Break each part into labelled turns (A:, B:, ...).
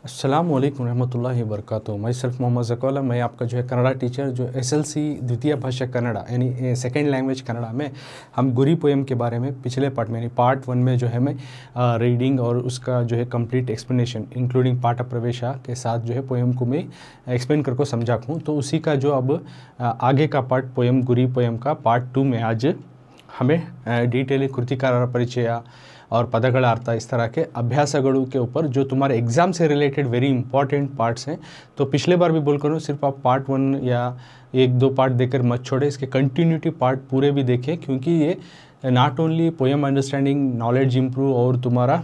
A: अस्सलाम वालेकुम रहमतुल्लाहि व बरकातुहू। मैं सिर्फ मोहम्मद ज़कोला, मैं आपका जो है कन्नड़ा टीचर, जो एसएलसी द्वितीय भाषा कन्नड़ा यानी सेकेंड लैंग्वेज कन्नड़ा में हम गुरी पोएम के बारे में पिछले पार्ट में यानी पार्ट 1 में जो है मैं रीडिंग और उसका जो है कंप्लीट एक्सप्लेनेशन इंक्लूडिंग पाठ प्रवेशा के साथ जो है पोएम को मैं एक्सप्लेन करके समझा हूँ। तो उसी का जो अब आगे का पार्ट पोएम गुरी पोएम का पार्ट 2 में आज हमें डीटेल कृतिकार परिचय और पदಗಳ ಅರ್ಥ इस तरह के अभ्यासಗಳು के ऊपर जो तुम्हारे एग्ज़ाम से रिलेटेड वेरी इंपॉर्टेंट पार्ट्स हैं। तो पिछले बार भी बोल कर सिर्फ आप पार्ट 1 या 1-2 पार्ट देखकर मत छोड़े, इसके कंटिन्यूटी पार्ट पूरे भी देखें, क्योंकि ये not only poem understanding knowledge improve और तुम्हारा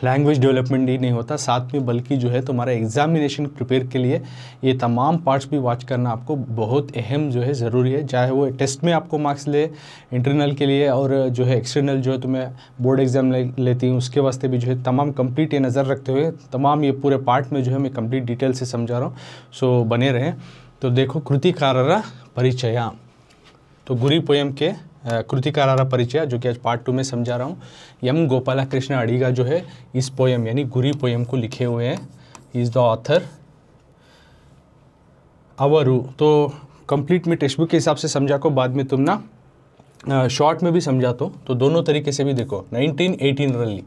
A: लैंग्वेज डेवलपमेंट ही नहीं होता, साथ में बल्कि जो है तुम्हारा एग्जामिनेशन प्रिपेयर के लिए ये तमाम पार्ट्स भी वॉच करना आपको बहुत अहम जो है ज़रूरी है। चाहे वो टेस्ट में आपको मार्क्स ले इंटरनल के लिए और जो है एक्सटर्नल जो है तुम्हें बोर्ड एग्जाम लेती हूँ उसके वास्ते भी जो है तमाम कंप्लीट ये नज़र रखते हुए तमाम ये पूरे पार्ट में जो है मैं कंप्लीट डिटेल से समझा रहा हूँ। सो बने रहें। तो देखो कृतिकारर परिचय, तो गुरी पोएम के कृतिकार परिचय जो कि आज पार्ट 2 में समझा रहा हूँ। एम गोपालकृष्ण अडिगा जो है इस पोएम यानी गुरी पोएम को लिखे हुए हैं, इज़ द ऑथर। अवरु तो कंप्लीट में टेक्स्ट बुक के हिसाब से समझा को, बाद में तुम ना शॉर्ट में भी समझाता हूँ, तो दोनों तरीके से भी देखो। 1918 रली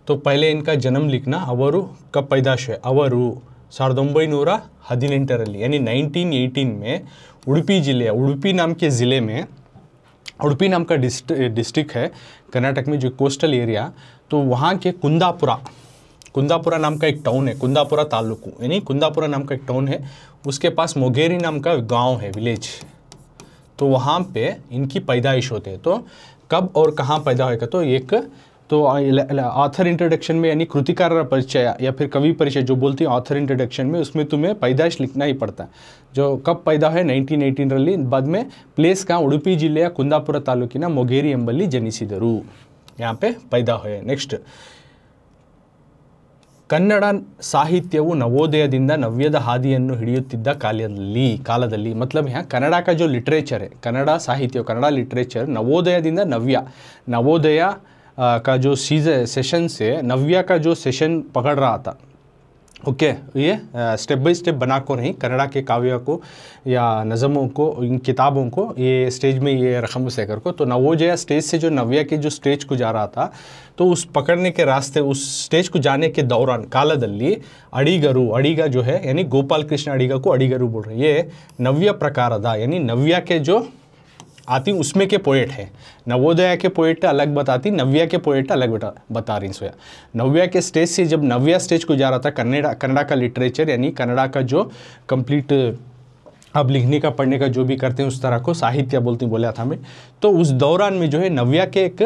A: तो पहले इनका जन्म लिखना, अवरु कब पैदाश है, अवरु 1918 रली यानी 1918 में उडुपी जिले, उडुपी नाम के ज़िले में, उडुपी नाम का डिस्ट्रिक्ट है कर्नाटक में जो कोस्टल एरिया, तो वहाँ के कुंदापुरा नाम का एक टाउन है, कुंदापुरा तालुकु यानी कुंदापुरा नाम का एक टाउन है, उसके पास मोगेरी नाम का गांव है, विलेज। तो वहाँ पे इनकी पैदाइश होते हैं। तो कब और कहाँ पैदा होगा, तो एक तो ऑथर इंट्रोडक्शन में यानी कृतिकार परिचय या फिर कवि परिचय जो बोलती है ऑथर इंट्रोडक्शन में, उसमें तुम्हें पैदाइश लिखना ही पड़ता है। जो कब पैदा है 1918 रली, बाद में प्लेस का उडुपी जिले कुंदापुर तालूकिನ ಮೊಗೇರಿ ಎಂಬಲ್ಲಿ ಜನಿಸಿದರು, यहाँ पे पैदा हुए। नेक्स्ट, ಕನ್ನಡ ಸಾಹಿತ್ಯವು ನವೋದಯದಿಂದ ನವ್ಯದ ಹಾದಿಯನ್ನು ಹಿಡಿಯುತ್ತಿದ್ದ ಕಾಲದಲ್ಲಿ मतलब यहाँ कन्नड़ा का जो लिटरेचर है, कन्नड़ा साहित्य कन्नड़ा लिटरेचर नवोदयದಿಂದ नवोदय का जो सेशन से नव्या का जो सेशन पकड़ रहा था, ओके ये स्टेप बाय स्टेप बना को नहीं, कन्नड़ा के काव्य को या नज़मों को, इन किताबों को ये स्टेज में ये रकम से कर को, तो नवोदय स्टेज से जो नव्या के जो स्टेज को जा रहा था, तो उस पकड़ने के रास्ते उस स्टेज को जाने के दौरान कालदल्ली अडिगा जो है यानी गोपाल कृष्ण अडिगा को अडिगरू बोल रहे हैं। ये नव्य प्रकारदा यानी नव्या के जो आती उसमें के पोएट है, नवोदय के पोएट अलग बताती, नव्या के पोएट अलग बता रही सोया। नव्या के स्टेज से जब नव्या स्टेज को जा रहा था कन्नड़ा का लिटरेचर यानी कन्नड़ा का जो कंप्लीट अब लिखने का पढ़ने का जो भी करते हैं उस तरह को साहित्य बोला था मैं, तो उस दौरान में जो है नव्या के एक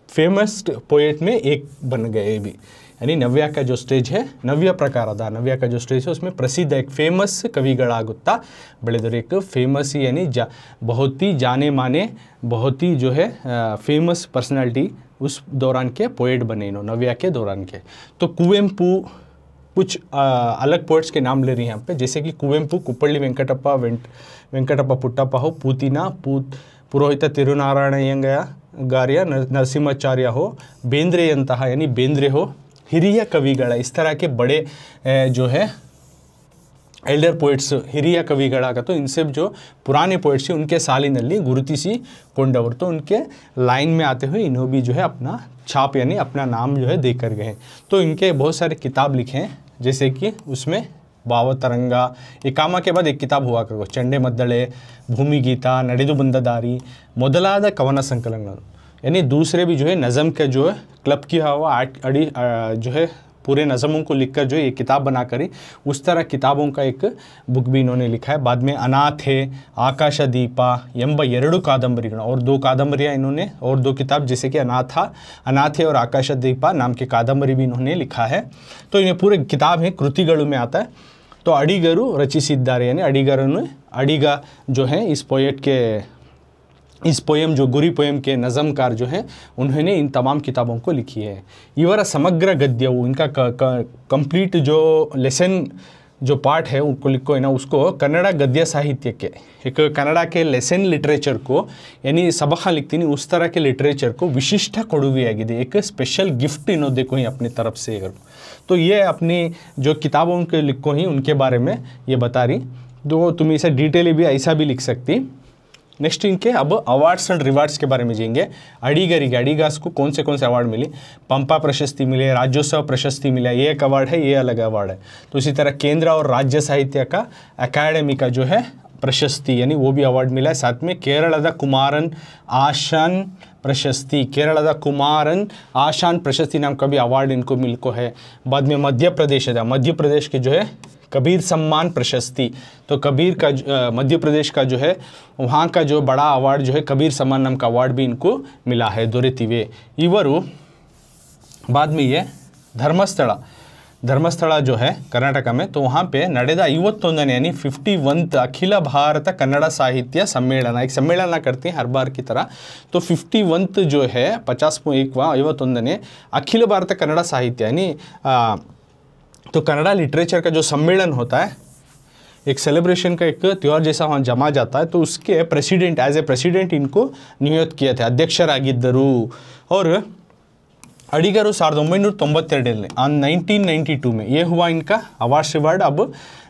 A: फेमस पोएट में एक बन गए भी, यानी नव्या का जो स्टेज है नव्य प्रकारदा नव्या का जो स्टेज है उसमें प्रसिद्ध एक फेमस कविಗಳಾಗುತ್ತಾ ಬೆಳೆದರು, एक फेमस ही यानी बहुत ही जाने माने बहुत ही जो है फेमस पर्सनालिटी उस दौरान के पोएट बने इन्होंने नव्या के दौरान के। तो कुवेंपु कुछ अलग पोएट्स के नाम ले रही हैं यहाँ पे, जैसे कि कुवेंपु कुप्पಳ್ಳಿ वेंकटप्पा पुट्टप्ಪ हो, पूतिना पुरोहित तिरुनारायणय्यंगय गार्य नरसिंहाचार्य हो, बेंद्रे अंತಹ यानी बेंद्रे हो, हिरिया कविಗಳ इस तरह के बड़े जो है एल्डर पोइट्स हिरिया कविಗಳಾಗ, तो इनसे जो पुराने पोइट्स हैं उनके सालिನಲ್ಲಿ गुरुतिಸಿಕೊಂಡವರು, तो उनके लाइन में आते हुए इन्हों भी जो है अपना छाप यानी अपना नाम जो है देकर गए हैं। तो इनके बहुत सारे किताब लिखे हैं, जैसे कि उसमें ಭಾವತರಂಗ, ये कामा के बाद एक किताब हुआ करो चंडे मद्दळे, भूमि गीता, ನಡೆದು ಬಂದ ದಾರಿ ಮೊದಲಾದ कवना संकलन, यानी दूसरे भी जो है नज़म का जो है क्लब किया हुआ जो है पूरे नज़मों को लिखकर जो ये किताब बना करी, उस तरह किताबों का एक बुक भी इन्होंने लिखा है। बाद में अनाथे, आकाश दीपा ಎಂಬ 2 कादंबरियों और 2 कादंबरियाँ इन्होंने और 2 किताब जैसे कि अनाथे और आकाश दीपा नाम के कादंबरी भी इन्होंने लिखा है। तो इन्हें पूरे किताब है कृतिಗಳು में आता है। तो अडिगरू रचिसिद्धारे यानी अडिगा जो है इस पोएम जो गुरी पोएम के नज़मकार जो हैं उन्होंने इन तमाम किताबों को लिखी है। ಇವರ ಸಮಗ್ರ ಗದ್ಯವು इनका कंप्लीट जो लेसन जो पार्ट है उनको लिखो है ना, उसको कन्नड़ गद्य साहित्य के एक कन्नड़ के लेसन लिटरेचर को यानी सबक लिखती नहीं उस तरह के लिटरेचर को विशिष्ट ಕೊಡುಗೆಯಾಗಿದೆ, एक स्पेशल गिफ्ट इन्हों देखो ही अपनी तरफ से। तो ये अपनी जो किताबों के लिखो ही उनके बारे में ये बता रही, तो तुम इसे डिटेल भी ऐसा भी लिख सकती। नेक्स्ट इनके अब अवार्ड्स एंड रिवार्ड्स के बारे में जाएंगे। अड़ीगरिगे अड़ीगास को कौन से अवार्ड मिली, पंपा प्रशस्ति मिले, राज्योत्सव प्रशस्ति मिला, ये एक अवार्ड है, ये अलग अवार्ड है। तो इसी तरह केंद्र और राज्य साहित्य का अकादमी का जो है प्रशस्ति यानी वो भी अवार्ड मिला है। साथ में केरलದ कुमारन आशान प्रशस्ति, केरलದ कुमारन आशान प्रशस्ति नाम का भी अवार्ड इनको मिलको है। बाद में मध्य प्रदेश के जो है कबीर सम्मान प्रशस्ति, तो कबीर का मध्य प्रदेश का जो है वहाँ का जो बड़ा अवार्ड जो है कबीर सम्मान नाम का अवार्ड भी इनको मिला है ದೊರೆತಿವೆ इವರು। बाद में ये धर्मस्थಳ जो है कर्नाटक में, तो वहाँ पे ನಡೆದ 51ನೇ यानी 51th अखिल भारत कन्नड़ साहित्य सम्मेलन, एक सम्मेलन करते हैं हर बार की तरह। तो 51th जो है 50वां 51ನೇ अखिल भारत कन्नड़ साहित्य यानी तो कन्नड़ा लिटरेचर का जो सम्मेलन होता है, एक सेलिब्रेशन का एक त्यौहार जैसा वहाँ जमा जाता है, तो उसके प्रेसिडेंट एज ए प्रेसिडेंट इनको नियुक्त किए थे, अध्यक्षरागिद्ದರು। और अड़ीगರು 1992 1992 में ये हुआ इनका अवार्ड रिवार्ड। अब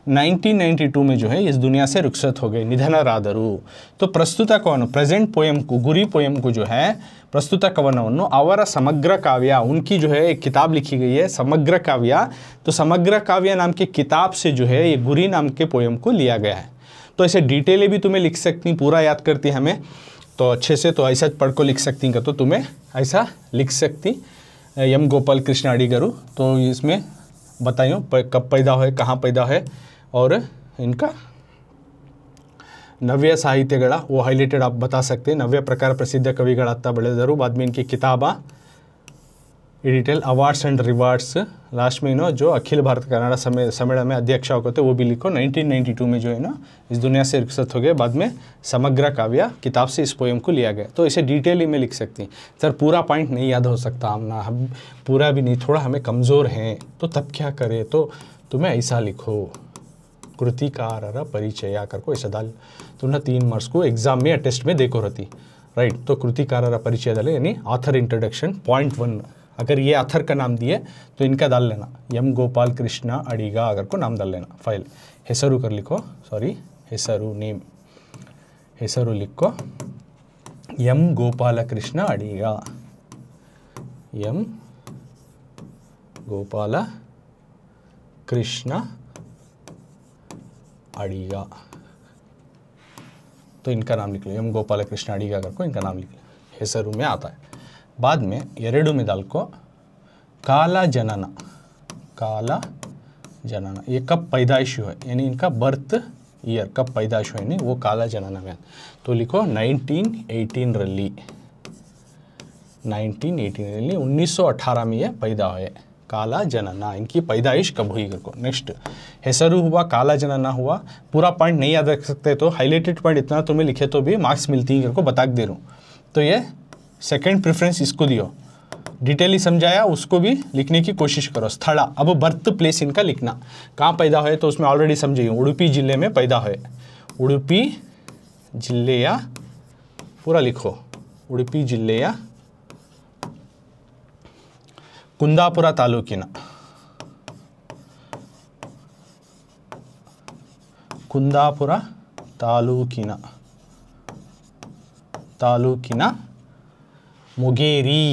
A: 1992 में जो है इस दुनिया से रुखसत हो गए, निधनराದರು। तो प्रस्तुत कवन प्रेजेंट पोएम को गुरी पोएम को जो है प्रस्तुत कवनವನ್ನು ಅವರ समग्र काव्य, उनकी जो है एक किताब लिखी गई है समग्र काव्य। तो समग्र काव्य नाम की किताब से जो है ये गुरी नाम के पोएम को लिया गया है। तो ऐसे डिटेलें भी तुम्हें लिख सकती, पूरा याद करती हमें तो अच्छे से, तो ऐसा पढ़ को लिख सकती का, तो तुम्हें ऐसा लिख सकती एम गोपाल कृष्ण अड़ीगರು। तो इसमें बताइयो कब पैदा हुए, कहाँ पैदा है, और इनका नव्य साहित्यಗಳ वो हाईलाइटेड आप बता सकते हैं। नव्य प्रकार प्रसिद्ध कविಗಳಾಗ್ತಾ ಬೆಳೆದರು। बाद में इनकी किताबा detail awards and rewards. Last में इन्हों जो अखिल भारत कन्नड़ सम्मेलन में अध्यक्ष होते वो भी लिखो। 1992 में जो है ना इस दुनिया से रुखसत हो गए। बाद में समग्र काव्य किताब से इस पोएम को लिया गया। तो इसे डिटेल ही में लिख सकती। सर पूरा पॉइंट नहीं याद हो सकता हम पूरा भी नहीं, थोड़ा हमें कमज़ोर हैं, तो तब क्या करें, तो तुम्हें ऐसा लिखो कृतिकारर परिचय करको ऐसा डाल, तो ना 3 मार्क्स को एग्जाम में या टेस्ट में देखो रहती, राइट। तो कृतिकारर परिचय डाले यानी ऑथर इंट्रोडक्शन पॉइंट 1। अगर ये ऑथर का नाम दिए तो इनका डाल लेना, एम गोपाल कृष्ण अड़ीगा अगर को नाम डाल लेना। फाइल ಹೆಸರು कर लिखो, सॉरी ಹೆಸರು नेम, ಹೆಸರು लिखो एम गोपाल कृष्ण अड़ीगा, एम गोपाल कृष्ण अड़ीगा। तो इनका नाम लिख लो, एम गोपाल कृष्ण अड़ीगा करको इनका नाम लिख लो, ಹೆಸರು में आता है। बाद में 2 में डाल को काला जनन, काला जनन ये कब पैदाइश हुआ यानी इनका बर्थ ईयर कब पैदाइश हुआ यानी वो काला जनन में। तो लिखो 1918 रली, 1918 में ये पैदा हुए काला जनना, इनकी पैदाइश कब हुई करको। नेक्स्ट ಹೆಸರು हुआ, काला जनना हुआ। पूरा पॉइंट नहीं याद रख सकते तो हाईलाइटेड पॉइंट इतना तुम्हें लिखे तो भी मार्क्स मिलती है करको बता दे रहा हूँ। तो ये सेकंड प्रेफरेंस इसको दियो, डिटेली समझाया उसको भी लिखने की कोशिश करो। स्थल अब बर्थ प्लेस इनका लिखना, कहाँ पैदा हुए तो उसमें ऑलरेडी समझिए उडुपी जिले में पैदा हुए, उडुपी जिल्ಲೆಯ पूरा लिखो, उडुपी जिल्ಲೆಯ कुंदापुर तालूकिನ, कुंदापुर तालूकिನ मुगेरी।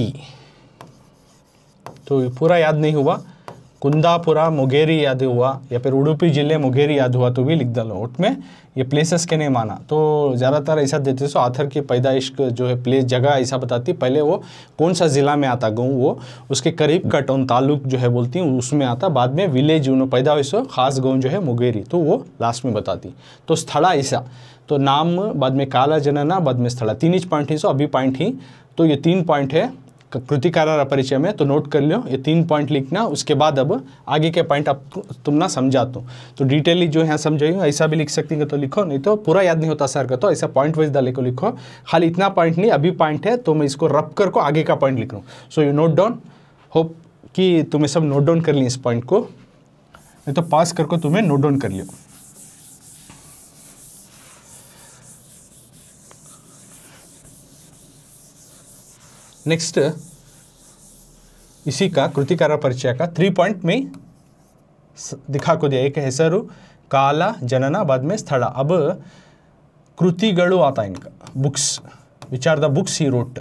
A: तो पूरा याद नहीं हुआ, कुंदापुरा मुगेरी याद हुआ या फिर उडुपी जिले मुगेरी याद हुआ तो भी लिख डालो। उसमें ये प्लेसेस के नहीं माना, तो ज़्यादातर ऐसा देते सो आथर की पैदाइश जो है प्लेस जगह ऐसा बताती, पहले वो कौन सा ज़िला में आता गाँव वो उसके करीब का टाउन तालुक जो है बोलती हूँ उसमें आता, बाद में विलेज उन्होंने पैदा हुई सो खास गाँव जो है मुगेरी, तो वो लास्ट में बताती। तो स्थला ऐसा, तो नाम बाद में काला जनना, बाद में स्थला, 3 ही पॉइंट ही सो अभी पॉइंट ही। तो ये 3 पॉइंट है कृतिकारर परिचय में, तो नोट कर लो ये 3 पॉइंट लिखना। उसके बाद अब आगे के पॉइंट अब तुम ना समझा तो डिटेली जो यहाँ समझाई ऐसा भी लिख सकती है तो लिखो, नहीं तो पूरा याद नहीं होता सर का, तो ऐसा पॉइंट वाइज डाले को लिखो। खाली इतना पॉइंट नहीं, अभी पॉइंट है तो मैं इसको रब कर को आगे का पॉइंट लिख रहा हूँ। So you note down, hope कि तुम्हें सब नोट डाउन कर ली इस पॉइंट को। नहीं तो पास करके तुम्हें नोट डाउन कर लियो। नेक्स्ट इसी का कृतिकार परिचय का 3 पॉइंट में दिखा को दिया। एक ಹೆಸರು, काला, जनना, बाद में स्थल। अब कृतिगळु आता इनका, books, which are the books he wrote.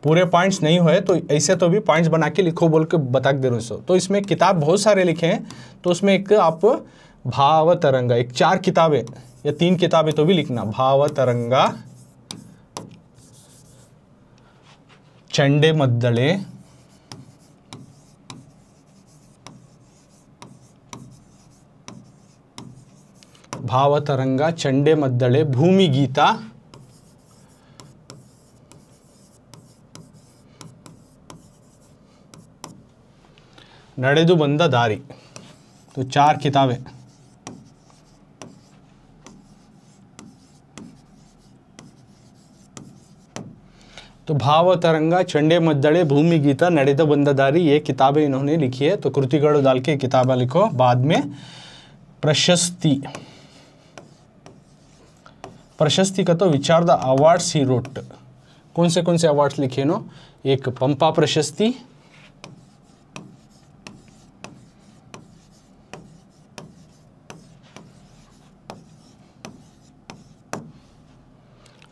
A: पूरे पॉइंट्स नहीं हुए तो ऐसे तो भी पॉइंट्स बना के लिखो बोल के बता दे रहा हूँ। तो इसमें किताब बहुत सारे लिखे हैं, तो उसमें एक आप भाव तरंगा, एक 4 किताबें या 3 किताबें तो भी लिखना। भाव तरंगा, चंडे मद्दळे, भाव तरंगा, चंडे मद्दळे, भूमि गीता, ನಡೆದು ಬಂದ ದಾರಿ। तो 4 किताबें। तो भाव तरंगा, चंडे मद्दळे, भूमि गीता, ನಡೆದ ಬಂದ दारी, ये किताबें इन्होंने लिखी है। तो कृतिगळु डाल के किताबें लिखो। बाद में प्रशस्ति, प्रशस्ति का तो विचार द अवार्ड्स ही रोट। कौन से अवार्ड्स लिखे नो? एक पंपा प्रशस्ति,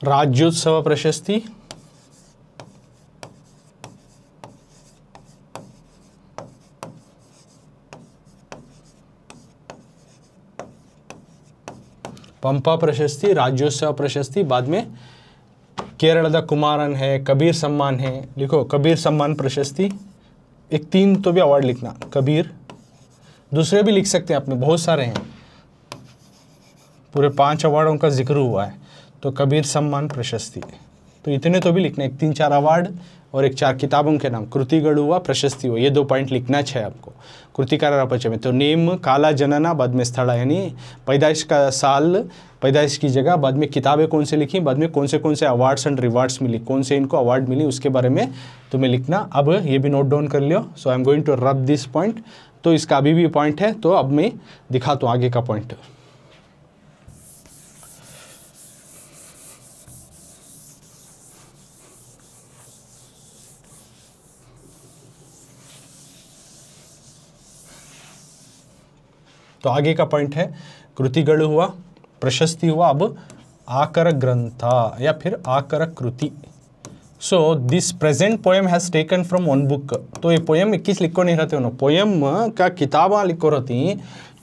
A: राज्योत्सव प्रशस्ति, पंपा प्रशस्ति, राज्योत्सव प्रशस्ति। बाद में केरल कुमारन है, कबीर सम्मान है, लिखो कबीर सम्मान प्रशस्ति। एक 3 तो भी अवार्ड लिखना, कबीर। दूसरे भी लिख सकते हैं, आपने बहुत सारे हैं, पूरे 5 अवार्डों का जिक्र हुआ है। तो कबीर सम्मान प्रशस्ति, तो इतने तो भी लिखना, एक 3-4 अवार्ड और एक 4 किताबों के नाम, कृतिगळु हुआ, प्रशस्ति हुआ, ये 2 पॉइंट लिखना चाहिए आपको कृतिकार परिचय में। तो नेम, काला, जनना, बाद में स्थल, यानी पैदाइश का साल, पैदाइश की जगह, बाद में किताबें कौन से लिखी, बाद में कौन से अवार्ड्स एंड रिवार्ड्स मिली, कौन से इनको अवार्ड मिली, उसके बारे में तुम्हें लिखना। अब ये भी नोट डाउन कर लियो। So I am going to rub this point. तो इसका अभी भी पॉइंट है, तो अब मैं दिखाता हूँ आगे का पॉइंट। तो आगे का पॉइंट है कृतिगळु हुआ, प्रशस्ति हुआ, अब आकर ग्रंथ या फिर आकर कृति। So this present poem has taken from 1 book. तो ये पोएम 21 लिखो नहीं रहते हो ना, पोएम का किताबा लिखो रहती।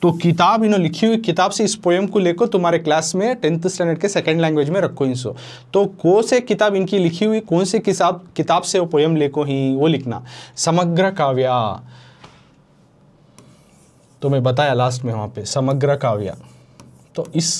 A: तो किताब इन्होंने लिखी हुई किताब से इस पोएम को लेकर तुम्हारे क्लास में 10th स्टैंडर्ड के 2nd लैंग्वेज में रखो इनसो। तो कौन से किताब इनकी लिखी हुई, कौन से किताब से वो पोएम लेको ही वो लिखना। समग्र काव्य, तो मैं बताया लास्ट में वहाँ पे समग्र काव्य। तो इस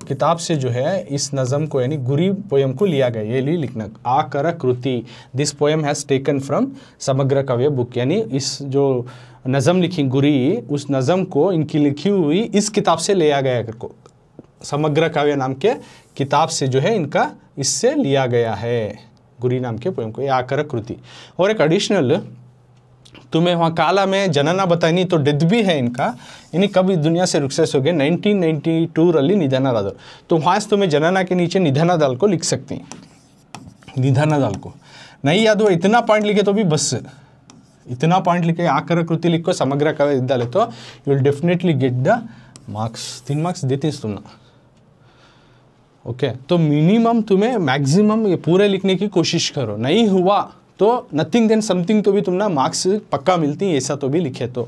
A: किताब से जो है इस नज़म को यानी गुरी पोएम को लिया गया, ये लिए लिखना। आकर कृति, this poem has taken from समग्र काव्य बुक, यानी इस जो नज़म लिखी गुरी, उस नज़म को इनकी लिखी हुई इस किताब से लिया गया को, समग्र काव्य नाम के किताब से जो है इनका इससे लिया गया है, गुरी नाम के पोएम को, ये आकर कृति। और एक एडिशनल तुम्हें वहाँ काला में जनना बतानी, तो डेथ भी है इनका, यानी कब इस दुनिया से रुखसत हो गए 1992 रली निधन दादो। तो वहाँ से तुम्हें जनना के नीचे निधन दाल को लिख सकती हैं, निधन दाल को नहीं याद हो, इतना पॉइंट लिखे तो भी बस, इतना पॉइंट लिखे, आकर कृति लिखो, समग्र काव्य डाले तो you will definitely get the marks. 3 marks देती है तुम ना। ओके, तो मिनिमम तुम्हें मैक्सिमम ये पूरे लिखने की कोशिश करो, नहीं हुआ तो नथिंग देन समथिंग तो भी तुम ना मार्क्स पक्का मिलती है, ऐसा तो भी लिखे तो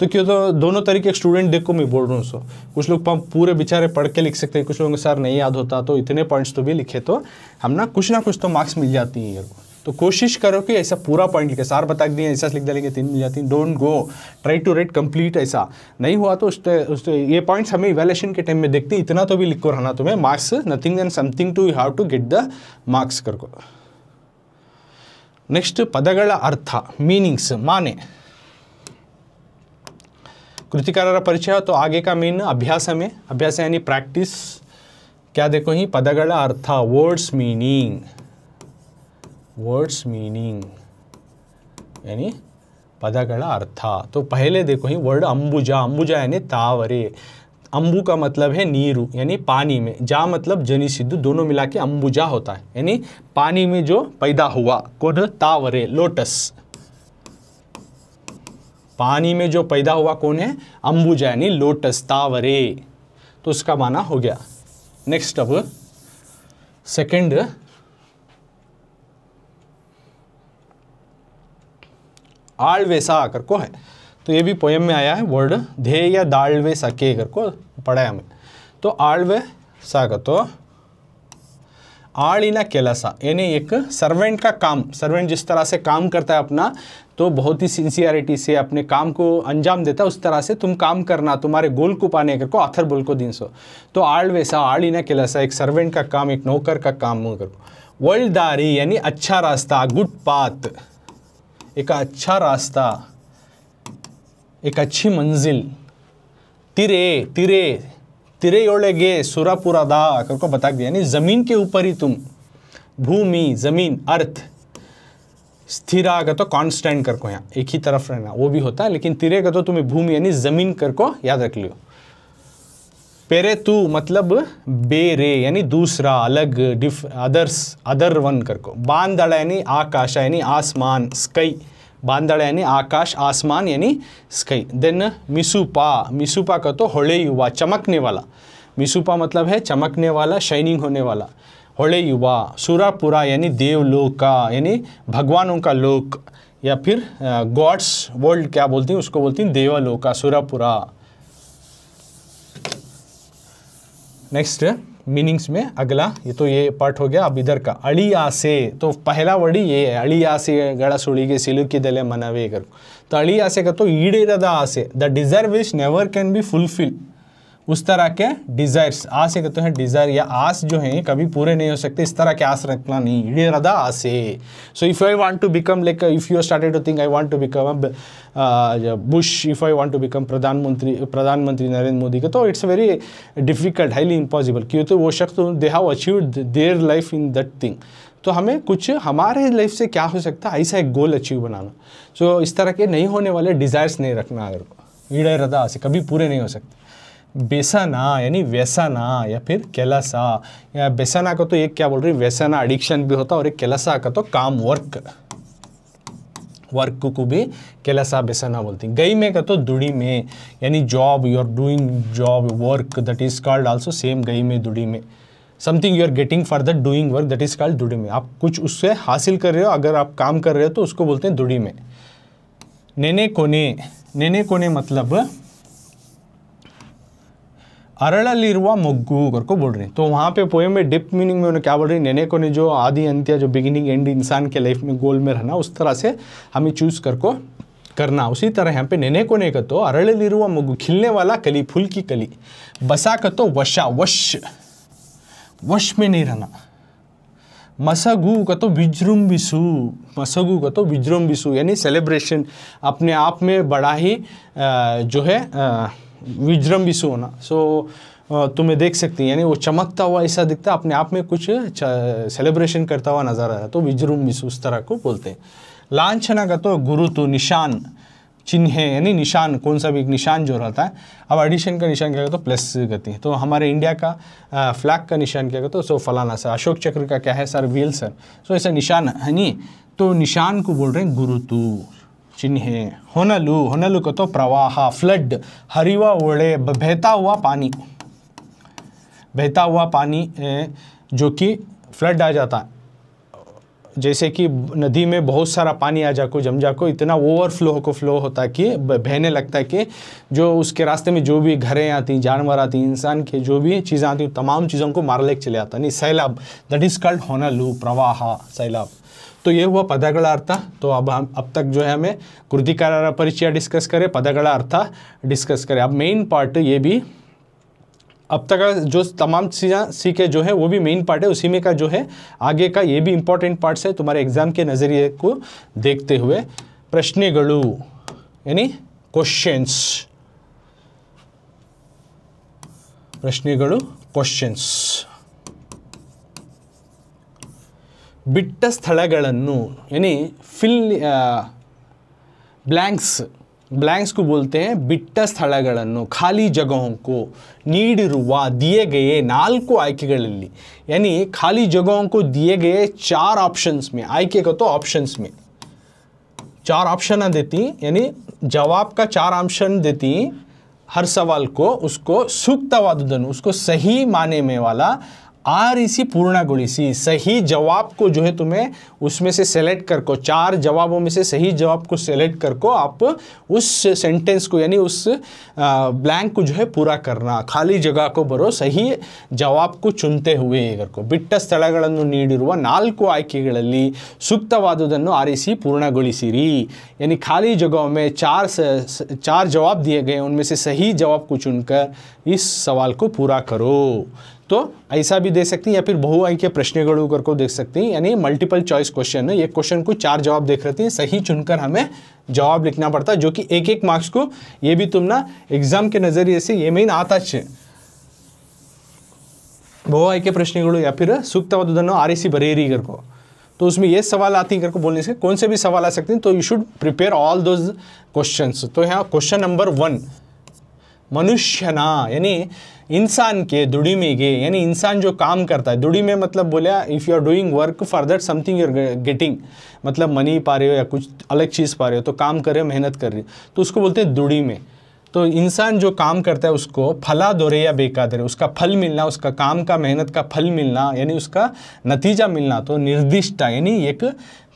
A: क्यों, तो दोनों तरीके स्टूडेंट देखो मैं बोल रहा हूँ। सो कुछ लोग पूरे बेचारे पढ़ के लिख सकते हैं, कुछ लोगों को सर नहीं याद होता, तो इतने पॉइंट्स तो भी लिखे तो हम ना कुछ तो मार्क्स मिल जाती है। तो कोशिश करो कि ऐसा पूरा पॉइंट लिखे, सार बता दिए ऐसा लिख डालेंगे 3 मिल जाती है। Don't go try to write complete, ऐसा नहीं हुआ तो उस ये पॉइंट्स हमें इवैल्यूएशन के टाइम में देखते हैं, इतना तो भी लिख कर रहना तुम्हें, marks nothing then something to you have to get the marks करको। नेक्स्ट पदಗಳ अर्थ, मीनिंग्स, माने, कृतिकार परिचय। तो आगे का मेन अभ्यास में, अभ्यास यानी प्रैक्टिस, क्या देखो ही पदಗಳ अर्थ, वर्ड्स मीनिंग, वर्ड्स मीनिंग यानी पदगळ अर्थ। तो पहले देखो ही वर्ड अंबुजा, अंबुजा यानी तावरे, अंबु का मतलब है नीरू यानी पानी में, जा मतलब जनी सिद्धू, दोनों मिला के अंबुजा होता है यानी पानी में जो पैदा हुआ। कौन? तावरे, लोटस, पानी में जो पैदा हुआ कौन है? अंबुजा यानी लोटस, तावरे। तो उसका माना हो गया। नेक्स्ट अब सेकंड, आळवेसा कर को है, तो ये भी पोएम में आया है वर्ड, ध्येय दाळवे सके कर को पढ़ा है हमें। तो आळवे सा का तो आलिना केलसा यानी एक सर्वेंट का काम, सर्वेंट जिस तरह से काम करता है अपना, तो बहुत ही सिंसियरिटी से अपने काम को अंजाम देता है, उस तरह से तुम काम करना तुम्हारे गोल को पाने कर को आथर बोल को दिन सो। तो आळवेसा, आलिना केलसा एक सर्वेंट का काम, एक नौकर का काम करो। वल्दारी यानी अच्छा रास्ता, गुड पाथ, एक अच्छा रास्ता, एक अच्छी मंजिल। तिरे, तिरे, तिरेयोळगे सुरपुरदा करको बता दिया यानी जमीन के ऊपर ही तुम, भूमि जमीन, अर्थ, स्थिरा का तो कांस्टेंट करको, यहाँ एक ही तरफ रहना वो भी होता है, लेकिन तिरे का तो तुम्हें भूमि यानी जमीन करको याद रख लियो। पेरे तू मतलब बेरे यानी दूसरा, अलग, अदर्स, अदर वन करको। बांदड़ यानी आकाश यानी आसमान, स्काई, बांदड़ यानी आकाश, आसमान यानी स्काई। देन मिसुपा, मिसुपा का तो होले युवा, चमकने वाला, मिसुपा मतलब है चमकने वाला, शाइनिंग होने वाला, होले युवा। सुरापुरा यानी देवलोक का यानी भगवानों का लोक, या फिर गॉड्स वर्ल्ड क्या बोलती हैं उसको बोलती हैं देवलोक का, सुरापुरा। नेक्स्ट मीनिंग्स में अगला, ये तो ये पार्ट हो गया। अब इधर का अड़ियासे, तो पहला वर्ड ही ये है, अड़ियासे गड़ा सुड़ीगे सिलुकिदले मनवे कर। तो अड़ियासे का तो ईडेरद आसे, the desire which never can be fulfil, उस तरह के डिजायर्स, आसे कहते हैं डिजायर या आस जो हैं कभी पूरे नहीं हो सकते, इस तरह के आस रखना नहीं, ईडेरद आसे। So if I want to become like, if you started to think I want to become Bush, if I want to become प्रधानमंत्री नरेंद्र मोदी का, तो it's very difficult, highly impossible, क्योंकि तो वो शख्स they have achieved their life in that thing. तो हमें कुछ हमारे लाइफ से क्या हो सकता है ऐसा एक गोल अचीव बनाना। सो इस तरह के नहीं होने वाले डिज़ायर्स नहीं रखना, अगर ईडेरद आसे कभी पूरे नहीं हो सकते। बेसना यानी व्यसना या फिर केलसा, या बेसना का तो एक क्या बोल रही है, व्यसना एडिक्शन भी होता है, और एक केलसा का तो काम, वर्क, वर्क को भी केलसा बेसना बोलती है। गई में का तो दुड़ी में यानी job, you are doing job, work, that is called also same गई में, दुड़ी में। Something you are getting for the doing work, that is called दुड़ी में। आप कुछ उससे हासिल कर रहे हो, अगर आप काम कर रहे हो तो उसको बोलते हैं दुड़ी में। नेने कोने, नेने कोने मतलब अरळलिरुवा मोग्गु करको बोल रहे हैं। तो वहाँ पे पोएम में डिप मीनिंग में उन्होंने क्या बोल रही है, नेने कोने जो आदि अंत्य, जो बिगिनिंग एंड इंसान के लाइफ में गोल में रहना, उस तरह से हमें चूज करको करना। उसी तरह यहाँ पे नेने कोने का तो अरळलिरुवा मोग्गु, खिलने वाला कली, फूल की कली। बसा का तो वशा, वश, वश में नहीं रहना। मसगु का तो विजृंभिसु, मसगु का तो विजृंभिसु यानी सेलिब्रेशन, अपने आप में बड़ा ही जो है विजृंभिसु होना। सो तुम्हें देख सकती हैं यानी वो चमकता हुआ ऐसा दिखता, अपने आप में कुछ सेलिब्रेशन करता हुआ नजर आ रहा है, तो विजृंभिसु उस तरह को बोलते हैं। लांछना का तो गुरुतु, निशान, चिन्ह यानी निशान, कौन सा भी निशान जो रहता है। अब एडिशन का निशान क्या कहते हो, प्लस कहती है। तो हमारे इंडिया का फ्लैग का निशान क्या कहते हो, सो फलाना सा। अशोक चक्र का क्या है सर, व्हील सर। सो ऐसा निशान है नहीं, तो निशान को बोल रहे हैं गुरुतु, चिन्ह। होनलु, होनलु को तो प्रवाह, फ्लड, हरिवा ओले, बहता हुआ पानी, बहता हुआ पानी जो कि फ्लड आ जाता है, जैसे कि नदी में बहुत सारा पानी आ जाको, जम जाको, इतना ओवरफ्लो को फ्लो होता है कि बहने लगता है कि जो उसके रास्ते में जो भी घरें आती, जानवर आती, इंसान के जो भी चीज़ें आती, तमाम चीज़ों को मार लेके चले आता, नहीं सैलाब, दैट इज कॉल्ड होनलु, प्रवाह, सैलाब। तो ये हुआ पदगळ अर्थ। तो अब तक जो है हमें कृतिकार परिचय डिस्कस करें, पदगळ अर्थ डिस्कस करें। अब मेन पार्ट ये भी अब तक जो तमाम चीज़ें सीखे जो है वो भी मेन पार्ट है, उसी में का जो है आगे का ये भी इंपॉर्टेंट पार्ट्स है तुम्हारे एग्जाम के नज़रिए को देखते हुए। प्रश्नेगळु यानी क्वेश्चंस, प्रश्नेगळु क्वेश्चंस। ಬಿಟ್ಟ ಸ್ಥಳಗಳನ್ನು यानी फिल ब्लैंक्स को बोलते हैं ಬಿಟ್ಟ ಸ್ಥಳಗಳನ್ನು, ಖಾಲಿ जगहों को, ನೀಡಿರುವ दिए गए 4 ಆಯ್ಕೆಗಳಲ್ಲಿ, यानी खाली जगहों को दिए गए 4 ऑप्शंस में, आयके को तो ऑप्शंस में 4 ऑप्शन देती, यानी जवाब का 4 ऑप्शन देती हर सवाल को, उसको सूक्तवादुदನ್ನು, उसको सही माने में वाला आरिसी पूर्णಗೊಳಿಸಿ, सही जवाब को जो है तुम्हें उसमें से सेलेक्ट कर को, 4 जवाबों में से सही जवाब को सेलेक्ट कर को आप उस सेंटेंस को, यानी उस ब्लैंक को जो है पूरा करना, खाली जगह को बरो सही जवाब को चुनते हुए कर को, ಬಿಟ್ಟ ಸ್ಥಳಗಳನ್ನು ನೀಡಿರುವ 4 ಆಯ್ಕೆಗಳಲ್ಲಿ ಸೂಕ್ತವಾದುದನ್ನು ಆರಿಸಿ ಪೂರ್ಣಗೊಳಿಸಿರಿ, यानी खाली जगहों में 4 जवाब दिए गए, उनमें से सही जवाब को चुनकर इस सवाल को पूरा करो। तो ऐसा भी दे सकती हैं या फिर बहुआयके के प्रश्नಗಳು करको देख सकती हैं, यानी मल्टीपल चॉइस क्वेश्चन है, एक क्वेश्चन को 4 जवाब देख रहती हैं, सही चुनकर हमें जवाब लिखना पड़ता है, जो कि एक मार्क्स को, ये भी तुम ना एग्जाम के नज़रिए से ये मेन आता है। बहुआयके के प्रश्नಗಳು या फिर सूक्तवादुदನ್ನು ಆರಿಸಿ ಬರೆಯಿರಿ करको, तो उसमें ये सवाल आती हैं करको बोलने से, कौन से भी सवाल आ सकते हैं, तो you should prepare all those questions. तो यहाँ क्वेश्चन नंबर 1, मनुष्यना यानी इंसान के दुड़ीमेगे, यानी इंसान जो काम करता है, दुड़ी में मतलब बोला if you are doing work for that something you are getting, मतलब मनी पा रहे हो या कुछ अलग चीज़ पा रहे हो, तो काम कर रहे हो, मेहनत कर रही हो, तो उसको बोलते हैं दुड़ी में। तो इंसान जो काम करता है उसको फला दोरेया बेकादरे, उसका फल मिलना, उसका काम का मेहनत का फल मिलना, यानी उसका नतीजा मिलना, तो निर्दिष्ट यानी एक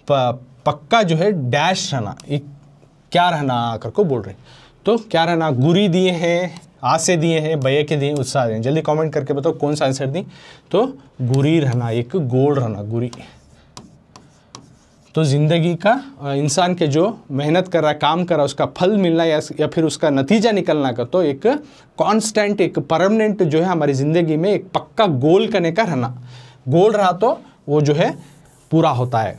A: पक्का जो है डैश रहना, एक क्या रहना करको बोल रहे, तो क्या रहना, गुरी दिए हैं, आसे दिए हैं, बये के दिए, उत्साह दिए, जल्दी कमेंट करके बताओ कौन सा आंसर दी, तो गुरी रहना, एक गोल रहना, गुरी। तो ज़िंदगी का इंसान के जो मेहनत कर रहा है, काम कर रहा है, उसका फल मिलना या फिर उसका नतीजा निकलना का, तो एक कांस्टेंट, एक परमानेंट जो है हमारी ज़िंदगी में एक पक्का गोल करने का रहना, गोल रहा तो वो जो है पूरा होता है।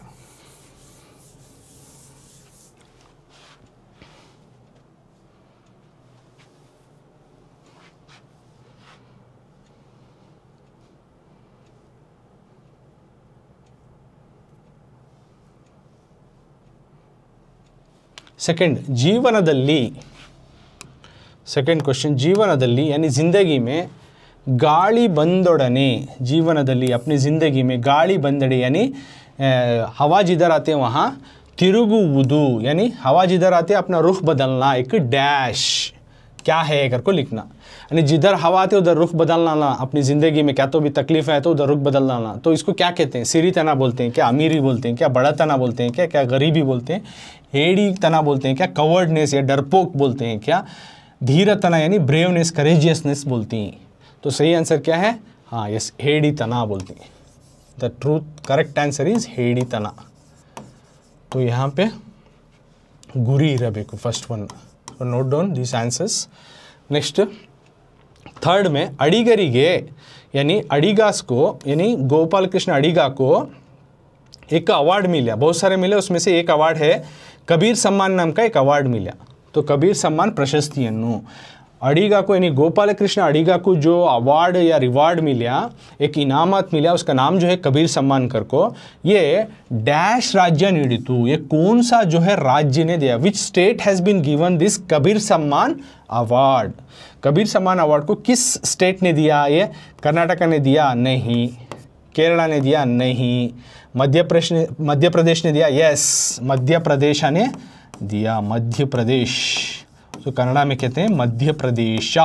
A: सेकंड, जीवनदल्ली, सेकंड क्वेश्चन, जीवनदल्ली यानी ज़िंदगी में गाड़ी बंदोड़ने, जीवनदल्ली अपनी ज़िंदगी में गाड़ी बंदड़े, यानी हवा जिधर आते हैं वहाँ तिरुगुवुदु, यानी हवा जिधर आते अपना रुख बदलना, एक डैश क्या है करको लिखना, यानी जिधर हवा आते उधर रुख बदलना ना, अपनी ज़िंदगी में क्या तो भी तकलीफ है तो उधर रुख बदलना ना, तो इसको क्या कहते हैं, सिरी तना बोलते हैं क्या, अमीरी बोलते हैं क्या, बड़ा तना बोलते हैं क्या, क्या गरीबी बोलते हैं, हेड़ी तना बोलते हैं क्या, कवर्डनेस या डरपोक बोलते हैं क्या, धीर तना यानी ब्रेवनेस, करेजियसनेस बोलती हैं, तो सही आंसर क्या है, हाँ यस, हेड़ी तना बोलती हैं, the truth correct answer is हेड़ी तना। तो यहाँ पे गुरी रबेको फर्स्ट वन, तो note down this answers. Next third में अडिगरिगे, यानी अडिगास को, यानी गोपाल कृष्ण अडिगा को एक अवार्ड मिला, बहुत सारे मिले, उसमें से एक अवार्ड है कबीर सम्मान नाम का एक अवार्ड मिला, तो कबीर सम्मान प्रशस्तिಯನ್ನು अडिगा को, यानी गोपाल कृष्ण अडिगा को जो अवार्ड या रिवार्ड मिला, एक इनामत मिला, उसका नाम जो है कबीर सम्मान करको, ये डैश राज्य नीडितु, ये कौन सा जो है राज्य ने दिया, which state has been given this Kabir Samman award, Kabir Samman award को किस स्टेट ने दिया, ये कर्नाटक ने दिया नहीं, केरला ने दिया नहीं, मध्य प्रदेश ने दिया, यस मध्य प्रदेश ने दिया, मध्य प्रदेश, तो कन्नड़ा में कहते हैं मध्य प्रदेश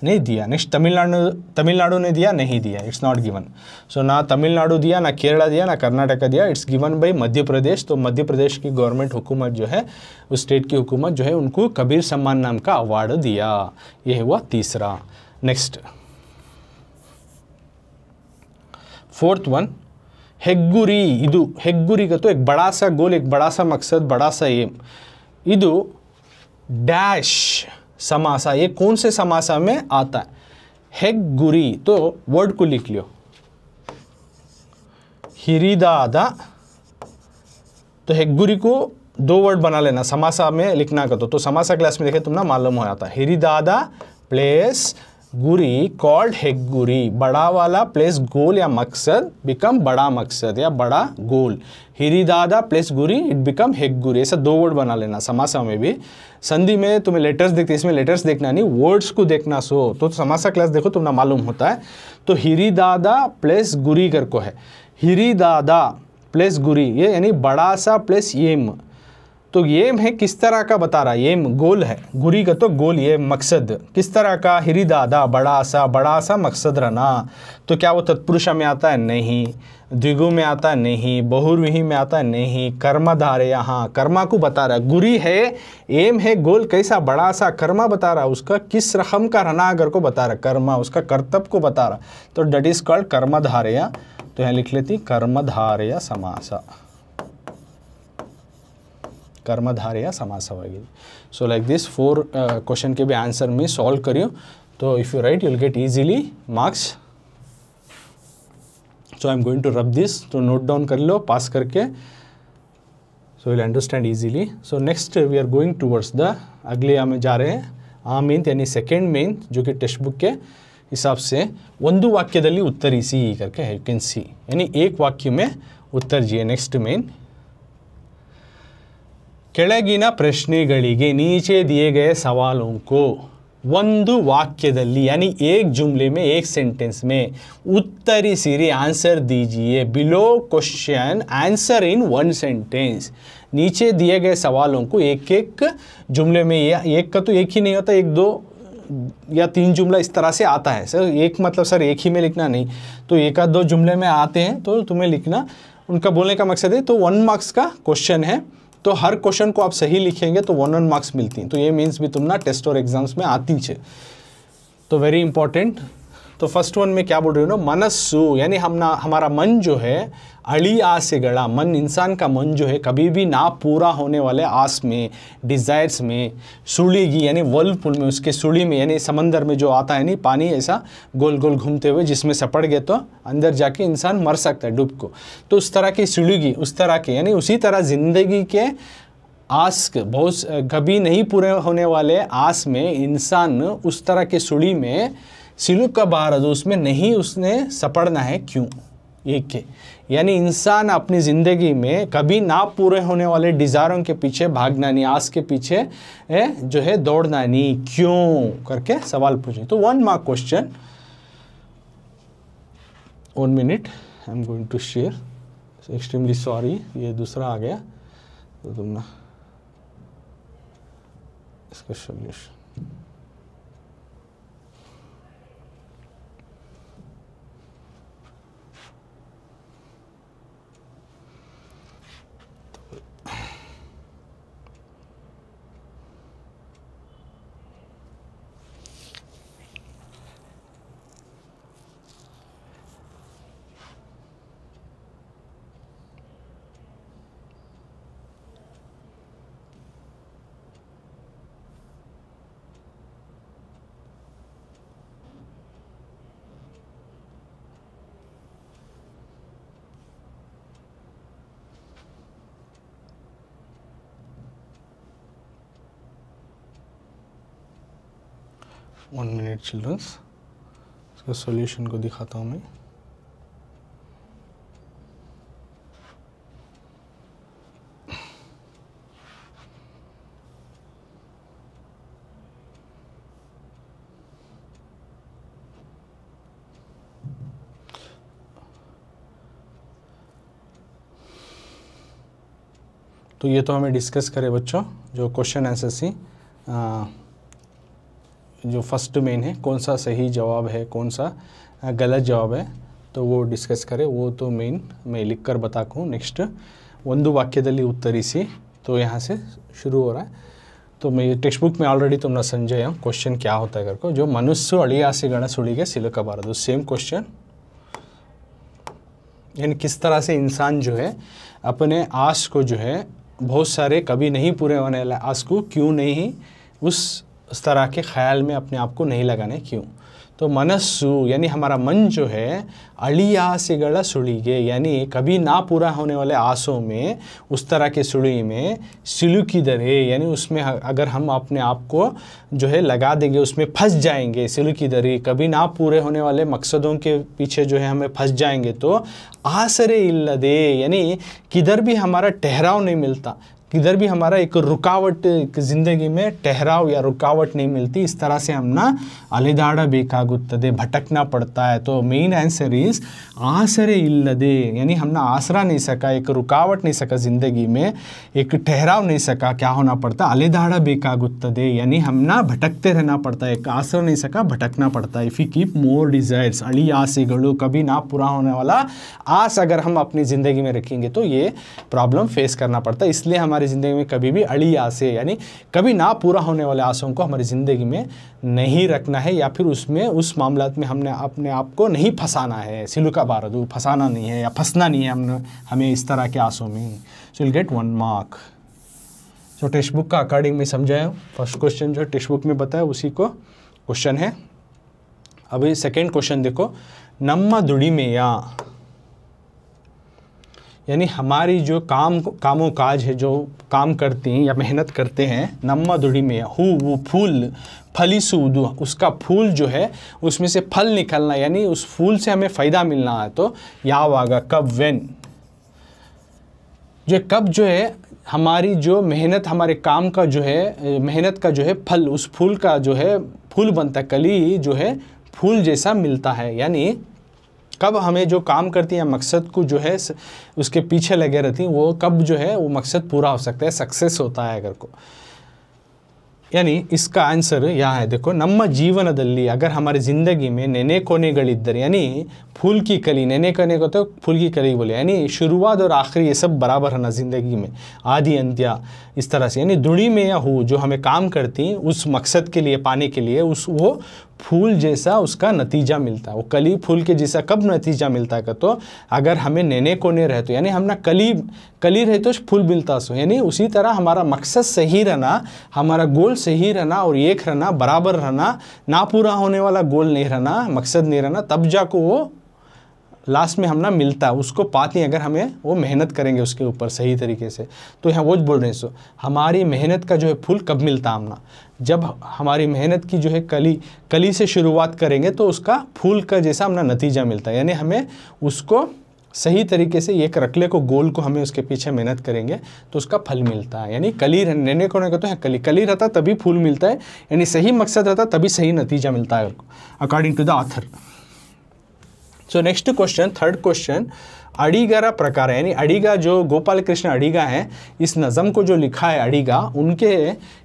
A: ने दिया। नेक्स्ट तमिलनाडु ने दिया नहीं दिया, इट्स नॉट गिवन, सो ना तमिलनाडु दिया, ना केरला दिया, ना कर्नाटक दिया, it's given by Madhya Pradesh. तो मध्य प्रदेश की गवर्नमेंट हुकूमत जो है, उस स्टेट की हुकूमत जो है, उनको कबीर सम्मान नाम का अवार्ड दिया, यह हुआ तीसरा। नेक्स्ट फोर्थ वन, हेग्गुरी, इदु हेग्गुरी का तो एक बड़ा सा गोल, एक बड़ा सा मकसद, बड़ा सा एम, इदु डैश समासा, ये कौन से समासा में आता है, हेग्गुरी, तो वर्ड को लिख लियो, हिरिदादा, तो हेग्गुरी को 2 वर्ड बना लेना, समासा में लिखना का तो समासा क्लास में देखे तुम ना मालूम हो जाता है, हिरिदादा प्लेस गुरी कॉल्ड हेग्गुरी, बड़ा वाला प्लेस गोल या मकसद बिकम बड़ा मकसद या बड़ा गोल। हिरिदादा प्लेस गुरी इट बिकम हेग्गुरी, ऐसा 2 वर्ड बना लेना। समासा में भी संधि में तुम्हें लेटर्स देखते, इसमें लेटर्स देखना नहीं, वर्ड्स को देखना। सो तो समासा क्लास देखो तुमने मालूम होता है। तो हिरिदादा प्लेस गुरी कर को है, हिरिदादा प्लेस गुरी, ये यानी बड़ा सा प्लेस येम। तो येम है किस तरह का बता रहा है, येम गोल है, गुरी का तो गोल, ये मकसद किस तरह का, हिरिदादा बड़ा सा मकसद रहना। तो क्या वो तत्पुरुष में आता है, नहीं। द्विगु में आता है, नहीं। बहुव्रीहि में आता है, नहीं। कर्मधारय, यहाँ कर्मा को बता रहा है। गुरी है, एम है गोल कैसा बड़ा सा, कर्मा बता रहा है उसका किस रकम का रहना अगर को बता रहा है, कर्मा उसका कर्तव्य को बता रहा। तो डेट इज कॉल्ड कर्मधारय। तो यहाँ लिख लेती कर्मधारय समासा, कर्मधारय समास होगी। सो लाइक दिस 4 क्वेश्चन के भी आंसर में सॉल्व करियो। तो if you write you will get easily marks. So I am going to rub this, तो नोट डाउन कर लो पास करके, so will understand easily. So next we are going towards the अगले हमें जा रहे हैं मेन यानी सेकेंड मेन, जो कि टेक्स्ट बुक के हिसाब से ಒಂದು ವಾಕ್ಯದಲ್ಲಿ ಉತ್ತರಿಸಿ करके है, यू कैन सी, यानी एक वाक्य में उत्तर दिए। नेक्स्ट मेन, ಕೆಳಗಿನ ಪ್ರಶ್ನೆಗಳಿಗೆ नीचे दिए गए सवालों को ಒಂದು ವಾಕ್ಯದಲ್ಲಿ यानी एक जुमले में एक सेंटेंस में उत्तरिसिरी आंसर दीजिए। Below question answer in 1 sentence. नीचे दिए गए सवालों को एक एक जुमले में, या एक का तो एक ही नहीं होता, 1 2 या 3 जुमला इस तरह से आता है। सर एक मतलब सर एक ही में लिखना नहीं, तो 1 या 2 जुमले में आते हैं तो तुम्हें लिखना, उनका बोलने का मकसद है। तो 1 मार्क्स का क्वेश्चन है, तो हर क्वेश्चन को आप सही लिखेंगे तो 1 मार्क्स मिलती हैं। तो ये मीन्स भी तुम ना टेस्ट और एग्जाम्स में आती है, तो वेरी इंपॉर्टेंट। तो फर्स्ट वन में क्या बोल रही हो ना, मनस्सु यानी हमारा मन जो है, अड़ी आसेगड़ा, मन इंसान का मन जो है कभी भी ना पूरा होने वाले आस में, डिज़ायर्स में, सुड़ीगी यानी वर्लपुल में, उसके सुड़ी में यानी समंदर में जो आता है नहीं पानी ऐसा गोल गोल घूमते हुए, जिसमें सपड़ गए तो अंदर जाके इंसान मर सकता है डूब को। तो उस तरह की सुड़ीगी, उस तरह के यानी उसी तरह ज़िंदगी के आस बहुत कभी नहीं पूरे होने वाले आस में इंसान उस तरह के सुड़ी में सिलुक का बारद उसमें नहीं उसने सपड़ना है। क्यों? एक के यानी इंसान अपनी ज़िंदगी में कभी ना पूरे होने वाले डिज़ायरों के पीछे भागना नहीं, आस के पीछे जो है दौड़ना नहीं, क्यों करके सवाल पूछे। तो 1 mark question. 1 minute, I am going to share, extremely sorry ये दूसरा आ गया, तो तुम ना इसका सोल्यूशन वन मिनट चिल्ड्रंस, इसका सॉल्यूशन को दिखाता हूँ मैं। तो ये तो हमें डिस्कस करें बच्चों, जो क्वेश्चन आंसर सी जो फर्स्ट मेन है, कौन सा सही जवाब है कौन सा गलत जवाब है, तो वो डिस्कस करें। वो तो मेन मैं लिख कर बताऊँ। नेक्स्ट ಒಂದು ವಾಕ್ಯದಲ್ಲಿ ಉತ್ತರಿಸಿ, तो यहाँ से शुरू हो रहा है। तो मैं टेक्स्ट बुक में ऑलरेडी तुमने समझे हो क्वेश्चन क्या होता है करको, जो मनुष्य अಳಿಯಾಸೆಗಳ ಸುಳಿಗೆ ಸಿಲುಕಬಾರದು, सेम क्वेश्चन। यानी किस तरह से इंसान जो है अपने आस को जो है बहुत सारे कभी नहीं पूरे होने वाले आस को क्यों नहीं उस तरह के ख्याल में अपने आप को नहीं लगाने, क्यों। तो मनस्सु यानी हमारा मन जो है, अड़ियासेगळ सुಳಿಗೆ यानी कभी ना पूरा होने वाले आसों में, उस तरह के सुड़ी में, सिलुकिदरे यानी उसमें अगर हम अपने आप को जो है लगा देंगे, उसमें फंस जाएंगे, सिलुकिदरे कभी ना पूरे होने वाले मकसदों के पीछे जो है हमें फंस जाएंगे, तो आसरे इल्लदे यानी किधर भी हमारा ठहराव नहीं मिलता, किधर भी हमारा एक रुकावट, एक ज़िंदगी में ठहराव या रुकावट नहीं मिलती, इस तरह से हम ना अलेदाड़बेकागुत्तदे, भटकना पड़ता है। तो मेन आंसर इज आसरे इल्लदे यानी हम ना आसरा नहीं सका, एक रुकावट नहीं सका ज़िंदगी में, एक ठहराव नहीं सका, क्या होना पड़ता, अलेदाड़बेकागुत्तदे यानी हम ना भटकते रहना पड़ता है, एक आसरा नहीं सका, भटकना पड़ता है। If you keep more desires, अड़ी आसेगळु कभी ना पूरा होने वाला आस अगर हम अपनी ज़िंदगी में रखेंगे तो ये प्रॉब्लम फेस करना पड़ता है। इसलिए हमारी ज़िंदगी में कभी भी अड़ी आसे यानी कभी ना पूरा होने वाले आसों को हमारी ज़िंदगी में नहीं रखना है, या फिर उसमें उस मामलात में हमने अपने आप को नहीं फंसाना है, सिलुका बारदू फंसाना नहीं है या फंसना नहीं है हमें इस तरह के आसों में। सो will gate 1 mark. So text book का अकॉर्डिंग में समझाया, फर्स्ट क्वेश्चन जो टेक्स्ट बुक में बताया उसी को क्वेश्चन है। अभी सेकेंड क्वेश्चन देखो, नम्मा दुड़िमेया यानी हमारी जो कामों काज है, जो काम करते हैं या मेहनत करते हैं, नम्मा दुड़िमेया हु वो फूल फलिसूदु उसका फूल जो है उसमें से फल निकलना, यानी उस फूल से हमें फ़ायदा मिलना है। तो यावागा कब, व्हेन, जो कब जो है हमारी जो मेहनत, हमारे काम का जो है मेहनत का जो है फल, उस फूल का जो है फूल बनता, कली जो है फूल जैसा मिलता है, यानी कब हमें जो काम करती हैं मकसद को जो है उसके पीछे लगे रहती हैं, वो कब जो है वो मकसद पूरा हो सकता है, सक्सेस होता है अगर को। यानी इसका आंसर यहाँ है, देखो, नम्म जीवनदल्ली अगर हमारी ज़िंदगी में नेने कोनेಗಳಿದ್ದರೆ यानी फूल की कली, नेने कोने को तो फूल की कली बोले, यानी शुरुआत और आखिरी ये सब बराबर है ना ज़िंदगी में, आदि अंत्य इस तरह से, यानी दुड़ी में या हो जो हमें काम करती उस मकसद के लिए पाने के लिए, उस वो फूल जैसा उसका नतीजा मिलता है, वो कली फूल के जैसा कब नतीजा मिलता है, तो अगर हमें नेने कोने रहते यानी हम ना कली रहे तो फूल मिलता सो, यानी उसी तरह हमारा मकसद सही रहना, हमारा गोल सही रहना और एक रहना, बराबर रहना, ना पूरा होने वाला गोल नहीं रहना, मकसद नहीं रहना, तब जाको वो लास्ट में हम ना मिलता है, उसको पाते हैं अगर हमें वो मेहनत करेंगे उसके ऊपर सही तरीके से। तो यहाँ वो बोल रहे हैं, सो हमारी मेहनत का जो है फूल कब मिलता है हमना, जब हमारी मेहनत की जो है कली से शुरुआत करेंगे तो उसका फूल का जैसा हमना नतीजा मिलता है, यानी हमें उसको सही तरीके से एक रखले को गोल को हमें उसके पीछे मेहनत करेंगे तो उसका फल मिलता है। यानी कली रहने को नहीं कहते हैं, कली रहता तभी फूल मिलता है, यानी सही मकसद रहता तभी सही नतीजा मिलता है according to the author. So next question, third question, अड़िगा प्रकार, यानी अड़िगा जो गोपाल कृष्ण अड़िगा हैं, इस नज़म को जो लिखा है अड़िगा, उनके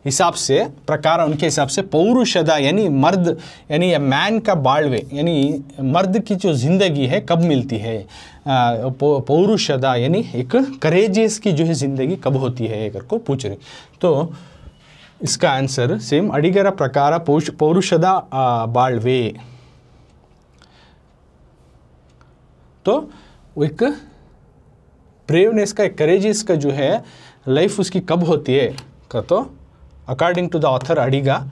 A: हिसाब से प्रकार, उनके हिसाब से पौरुषदा यानी मर्द, यानी मैन का बाळवे यानी मर्द की जो ज़िंदगी है कब मिलती है, पौरुषदा यानी एक करेजियस की जो है ज़िंदगी कब होती है अगर को पूछ रहे। तो इसका आंसर सेम, अड़िगा प्रकार पौरुषदा बाळवे, तो एक ब्रेवनेस का, एक करेजियस का जो है लाइफ उसकी कब होती है का, तो अकॉर्डिंग टू द ऑथर अड़िगा,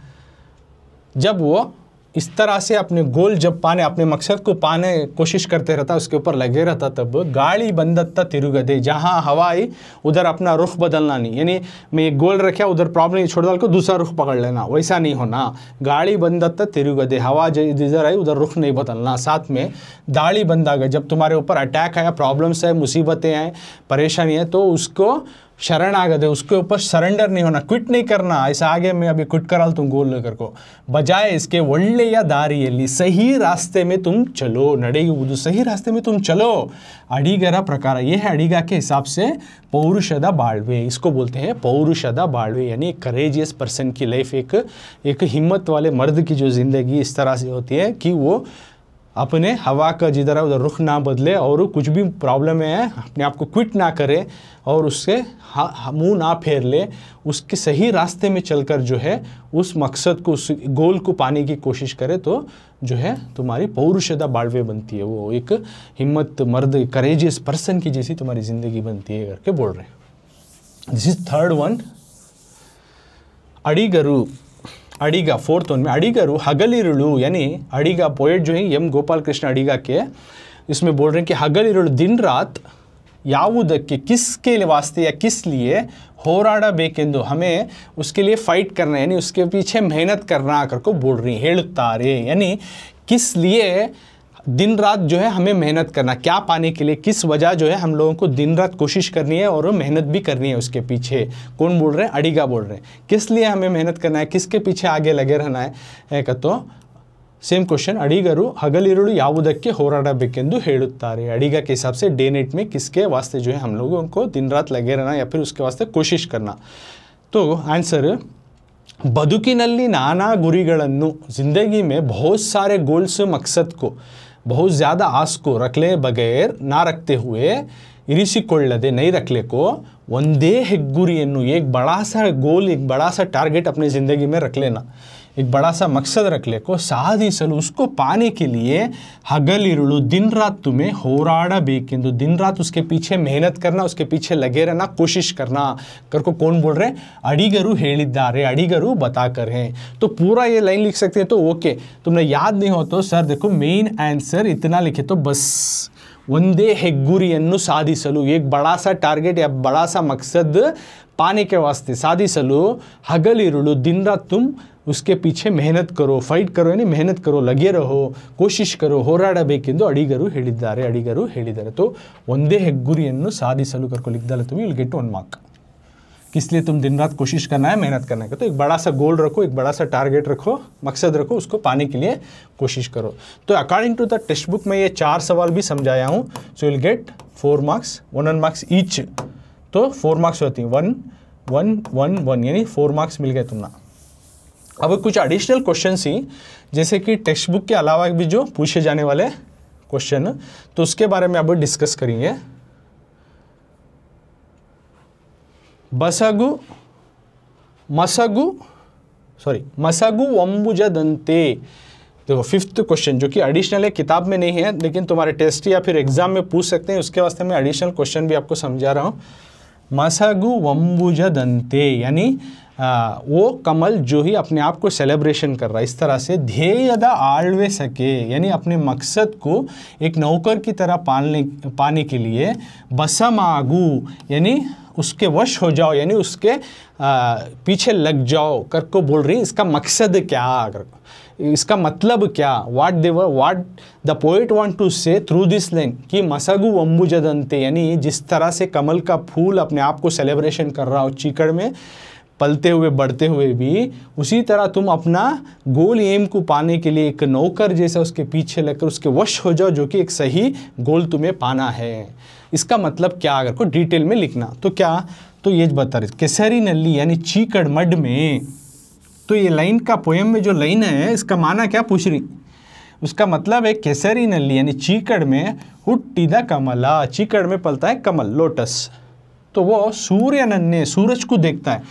A: जब वो इस तरह से अपने गोल जब पाने, अपने मकसद को पाने कोशिश करते रहता, उसके ऊपर लगे रहता, तब गाड़ी बंदत्ता तिरुगदे, जहाँ हवा आई उधर अपना रुख बदलना नहीं, यानी मैं एक गोल रखा उधर प्रॉब्लम छोड़ डाल को दूसरा रुख पकड़ लेना, वैसा नहीं होना। गाड़ी बंदत्ता तिरुगदे, हवा जिधर आई उधर रुख नहीं बदलना। साथ में दाढ़ी बंद आ गई, जब तुम्हारे ऊपर अटैक आया, प्रॉब्लम्स है, मुसीबतें हैं, परेशानी है, तो उसको शरण आ गए, उसके ऊपर सरेंडर नहीं होना, क्विट नहीं करना, ऐसा आगे मैं अभी क्विट करा तुम गोल लेकर को, बजाय इसके ಒಳ್ಳೆಯ ದಾರಿಯಲ್ಲಿ सही रास्ते में तुम चलो, ನಡೆಯುವುದು सही रास्ते में तुम चलो। अड़िगरा प्रकार ये है अड़िगा के हिसाब से पौरुषदा बाळवे, इसको बोलते हैं पौरुषदा बाळवे, यानी करेजियस पर्सन की लाइफ, एक हिम्मत वाले मर्द की जो ज़िंदगी इस तरह से होती है कि वो अपने हवा का जिधर उधर रुख ना बदले और कुछ भी प्रॉब्लम है अपने आप को क्विट ना करे और उससे मुंह ना फेर ले, उसके सही रास्ते में चलकर जो है उस मकसद को, उस गोल को पाने की कोशिश करे, तो जो है तुम्हारी पौरुषदा बाळवे बनती है, वो एक हिम्मत मर्द करेजियस पर्सन की जैसी तुम्हारी ज़िंदगी बनती है करके बोल रहे हैं। दिस इज थर्ड वन, अड़िगरू। अडिगा, फोर्थ वन में अडिगरू हगलिरुಳು यानी अडिगा पोएट जो है एम गोपाल कृष्ण अडिगा के, इसमें बोल रहे हैं कि हगलिरुಳು दिन रात ಯಾವುದಕ್ಕೆ किसके वास्ते या किस लिए ಹೋರಾಡಬೇಕೆಂದು हमें उसके लिए फाइट करना यानी उसके पीछे मेहनत करना कर को बोल रही ಹೇಳುತ್ತಾರೆ, यानी किस लिए दिन रात जो है हमें मेहनत करना, क्या पाने के लिए, किस वजह जो है हम लोगों को दिन रात कोशिश करनी है और मेहनत भी करनी है उसके पीछे। कौन बोल रहे हैं? अडिगा बोल रहे हैं। किस लिए हमें मेहनत करना है, किसके पीछे आगे लगे रहना है तो सेम क्वेश्चन, अडिगरू हगलिरुಳು ಯಾವುದಕ್ಕೆ ಹೋರಾಡಬೇಕೆಂದು ಹೇಳುತ್ತಾರೆ। अडिगा के हिसाब से डे नाइट में किसके वास्ते जो है हम लोगों को दिन रात लगे रहना या फिर उसके वास्ते कोशिश करना। तो आंसर, बदुकिनल्ली नाना गुरिಗಳನ್ನು, जिंदगी में बहुत सारे गोल्स मकसद को, बहुत ज़्यादा आस को रखले बगैर ना रखते हुए, इरिसिಕೊಳ್ಳದೆ नहीं रखले को, ಒಂದೇ ಹೆಗ್ಗುರಿಯನ್ನು, एक बड़ा सा गोल, एक बड़ा सा टारगेट अपनी ज़िंदगी में रख लेना, एक बड़ा सा मकसद रख ले को, साधिसಲು उसको पाने के लिए, हगलिरुಳು दिन रात तुम्हें ಹೋರಾಡಬೇಕೆಂದು, दिन रात उसके पीछे मेहनत करना, उसके पीछे लगे रहना, कोशिश करना कर को कौन बोल रहे हैं? अडिगरू ಹೇಳಿದ್ದಾರೆ, अडिगरू बता कर हैं। तो पूरा ये लाइन लिख सकते हैं तो ओके, तुमने याद नहीं हो तो सर देखो मेन आंसर इतना लिखे तो बस, ಒಂದೇ ಹೆಗ್ಗುರಿಯನ್ನು ಸಾಧಿಸಲು, एक बड़ा सा टारगेट या बड़ा सा मकसद पाने के वास्ते, साधिसಲು हगलिरुಳು दिन रात तुम उसके पीछे मेहनत करो, फाइट करो यानी मेहनत करो, लगे रहो, कोशिश करो, ಹೋರಾಡಬೇಕೆಂದು ಅಡಿಗರು ಹೇಳಿದ್ದಾರೆ, ಅಡಿಗರು ಹೇಳಿದ್ದಾರೆ। तो ಒಂದೇ ಹೆಗ್ಗುರಿಯನ್ನು ಸಾಧಿಸಲು करको लिख डालो तुम, you'll get 1 mark। किस लिए तुम दिन रात कोशिश करना है, मेहनत करना है, तो एक बड़ा सा गोल रखो, एक बड़ा सा टारगेट रखो, मकसद रखो, उसको पाने के लिए कोशिश करो। तो according to the textbook में ये 4 सवाल भी समझाया हूँ। So will get 4 marks, 1 marks each, तो 4 मार्क्स होती हैं, 1 1 1 1 यानी 4 मार्क्स मिल गए तुमना। अब कुछ एडिशनल क्वेश्चन ही, जैसे कि टेक्स्ट बुक के अलावा भी जो पूछे जाने वाले क्वेश्चन, तो उसके बारे में अब डिस्कस करेंगे। मसगु अंबुजदंते, देखो 5th क्वेश्चन जो कि एडिशनल है, किताब में नहीं है लेकिन तुम्हारे टेस्ट या फिर एग्जाम में पूछ सकते हैं, उसके वास्ते मैं एडिशनल क्वेश्चन भी आपको समझा रहा हूँ। मसगु अंबुजदंते यानी वो कमल जो ही अपने आप को सेलिब्रेशन कर रहा है, इस तरह से ध्येयದ आಳ್वे सके यानी अपने मकसद को एक नौकर की तरह पाने के लिए, बसमागु यानी उसके वश हो जाओ यानी उसके पीछे लग जाओ कर को बोल रही है। इसका मकसद क्या, इसका मतलब क्या, what the poet want to say through this line कि मसगु अंबुजदंते यानी जिस तरह से कमल का फूल अपने आप को सेलिब्रेशन कर रहा हो चीकड़ में पलते हुए बढ़ते हुए भी, उसी तरह तुम अपना गोल एम को पाने के लिए एक नौकर जैसा उसके पीछे लगकर उसके वश हो जाओ, जो कि एक सही गोल तुम्हें पाना है। इसका मतलब क्या, अगर को डिटेल में लिखना तो क्या, तो ये बता रहे केसरी नल्ली यानी चीकड़ मड में। तो ये लाइन का पोएम में जो लाइन है इसका माना क्या पूछ रही, उसका मतलब है केसरी नल्ली यानी चीकड़ में हुट्टिद कमला, चीकड़ में पलता है कमल, लोटस। तो वो सूर्य नन्हे सूरज को देखता है,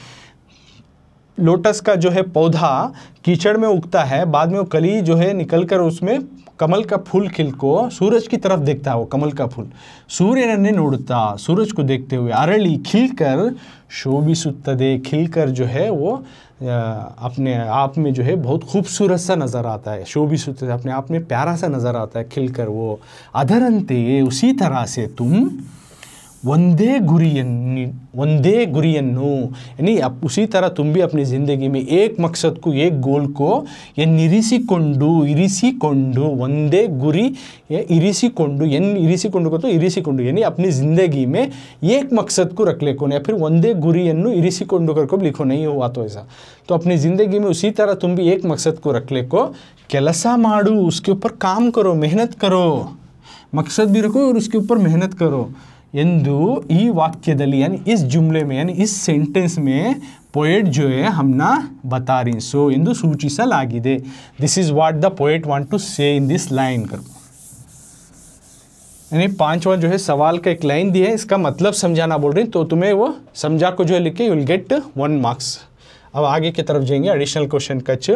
A: लोटस का जो है पौधा कीचड़ में उगता है, बाद में वो कली जो है निकलकर उसमें कमल का फूल खिल को सूरज की तरफ देखता है, वो कमल का फूल सूर्य नन्हे नोड़ता, सूरज को देखते हुए, अरली खिलकर शोभिसुत्तदे, खिलकर जो है वो अपने आप में जो है बहुत खूबसूरत सा नज़र आता है, शोभिसुत्तदे अपने आप में प्यारा सा नज़र आता है खिलकर वो। अधरंते उसी तरह से तुम ಒಂದೇ ಗುರಿಯನ್ನು यानी उसी तरह तुम भी अपनी ज़िंदगी में एक मकसद को, एक गोल को ये इरिसिकोंडु ಒಂದೇ ಗುರಿ इरिसिकोंडु को तो इरिसिकोंडु यानी अपनी ज़िंदगी में एक मकसद को रख ले को, या फिर ಒಂದೇ ಗುರಿಯನ್ನು इरिसिकोंडु करके लिखो, नहीं हुआ तो ऐसा। तो अपनी ज़िंदगी में उसी तरह तुम भी एक मकसद को रख ले को, ಕೆಲಸ ಮಾಡು, उसके ऊपर काम करो, मेहनत करो, मकसद भी रखो और उसके ऊपर मेहनत करो ಎಂದು ಈ ವಾಕ್ಯದಲ್ಲಿ यानी इस जुमले में यानी इस सेंटेंस में पोएट जो है हमना बता रही सो ಎಂದು ಸೂಚಿಸಲಾಗಿದೆ। This is what the poet want to say in this line कर, यानी 5वां जो है सवाल का एक लाइन दी है, इसका मतलब समझाना बोल रही, तो तुम्हें वो समझा को जो है लिख के यू विल गेट 1 मार्क्स। अब आगे की तरफ जाएंगे एडिशनल क्वेश्चन कच।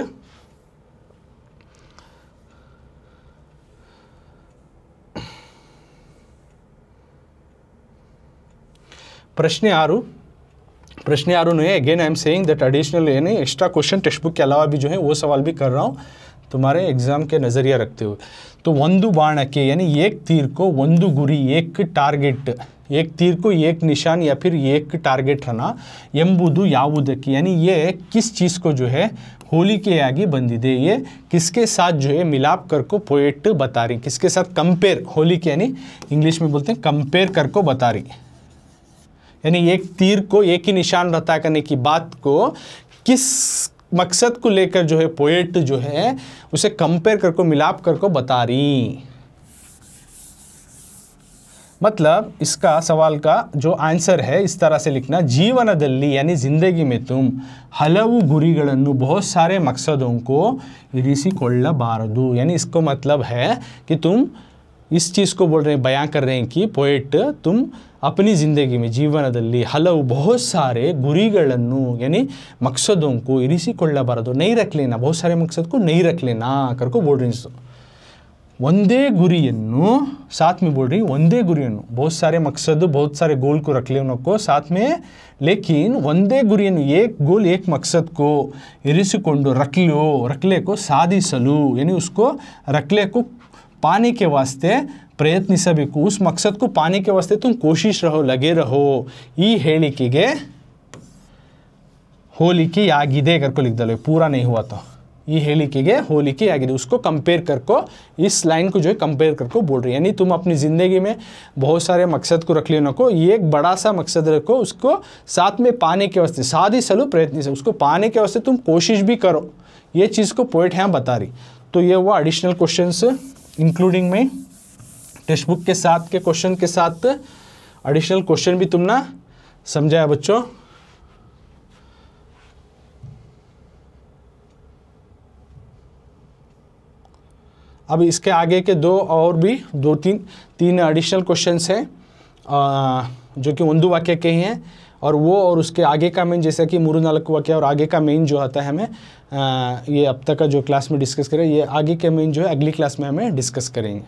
A: प्रश्न 6, प्रश्न यारों ने again I am saying that additional यानी एक्स्ट्रा क्वेश्चन टेक्स्ट बुक के अलावा भी जो है वो सवाल भी कर रहा हूँ तुम्हारे एग्जाम के नज़रिया रखते हुए। तो ಒಂದು ಬಾಣಕ್ಕೆ यानी एक तीर को ಒಂದು ಗುರಿ एक टारगेट, एक तीर को एक निशान या फिर एक टारगेट रहना ಎಂಬುದು ಯಾವುದಕ್ಕೆ यानी ये किस चीज़ को जो है ಹೋಲಿಕೆಯಾಗಿ ಬಂದಿದೆ, ये किसके साथ जो है मिलाप कर को पोएट बता रही, किसके साथ कंपेयर, होलिके यानी इंग्लिश में बोलते हैं कंपेयर कर को बता रही, यानी एक तीर को एक ही निशान रहता करने की बात को किस मकसद को लेकर जो है पोएट जो है उसे कंपेयर कर को मिलाप कर को बता रही। मतलब इसका सवाल का जो आंसर है इस तरह से लिखना, जीवनದಲ್ಲಿ यानी ज़िंदगी में तुम हलವು ಗುರಿಗಳನ್ನು बहुत सारे मकसदों को ಇರಿಸಿಕೊಳ್ಳಬಾರದು, यानी इसको मतलब है कि तुम इस चीज़ को बोल रहे हैं, बयां कर रहे हैं कि पोएट तुम अपनी ज़िंदगी में जीवनದಲ್ಲಿ हलವು बहुत सारे ಗುರಿಗಳನ್ನು यानी मकसदों को ಇರಿಸಿಕೊಳ್ಳಬಾರದು, नहीं रख लेना, बहुत सारे मकसद को नहीं रख लेना कर को बोल रही हैं। ಒಂದೇ ಗುರಿಯನ್ನು साथ में बोल रही ಒಂದೇ ಗುರಿಯನ್ನು, बहुत सारे मकसद बहुत सारे गोल को रख ले उनको साथ में, लेकिन ಒಂದೇ ಗುರಿಯನ್ನು एक गोल एक मकसद को ಇರಿಸಿಕೊಂಡು रखले को ಸಾಧಿಸಲು यानी उसको रखले को पाने के वास्ते ಪ್ರಯತ್ನಿಸಬೇಕು, उस मकसद को पाने के वास्ते तुम कोशिश रहो, लगे रहो, ಈ ಹೇಳಿಕೆಗೆ ಹೋಲಿಕೆಯಾಗಿದೆ करको लिख दो, पूरा नहीं हुआ तो ये ಹೇಳಿಕೆಗೆ ಹೋಲಿಕೆಯಾಗಿದೆ, उसको कंपेयर करको, इस लाइन को जो है कंपेयर करको बोल रही है, यानी तुम अपनी ज़िंदगी में बहुत सारे मकसद को रख लेना को, ये एक बड़ा सा मकसद रखो, उसको साथ में पाने के वास्ते साधिसಲು प्रयत्निसे, उसको पाने के वास्ते तुम कोशिश भी करो, ये चीज़ को पोएट यहाँ बता रही। तो ये हुआ एडिशनल क्वेश्चंस इंक्लूडिंग में टेक्स्ट बुक के साथ के क्वेश्चन के साथ एडिशनल क्वेश्चन भी तुम ना समझाया बच्चों। अब इसके आगे के दो और भी तीन एडिशनल क्वेश्चंस हैं जो कि ಒಂದು वाक्य के ही हैं, और वो और उसके आगे का मेन जैसा कि 3-4 वाक्य और आगे का मेन जो आता है हमें ये अब तक का जो क्लास में डिस्कस करें, ये आगे के मेन जो है अगली क्लास में हमें डिस्कस करेंगे।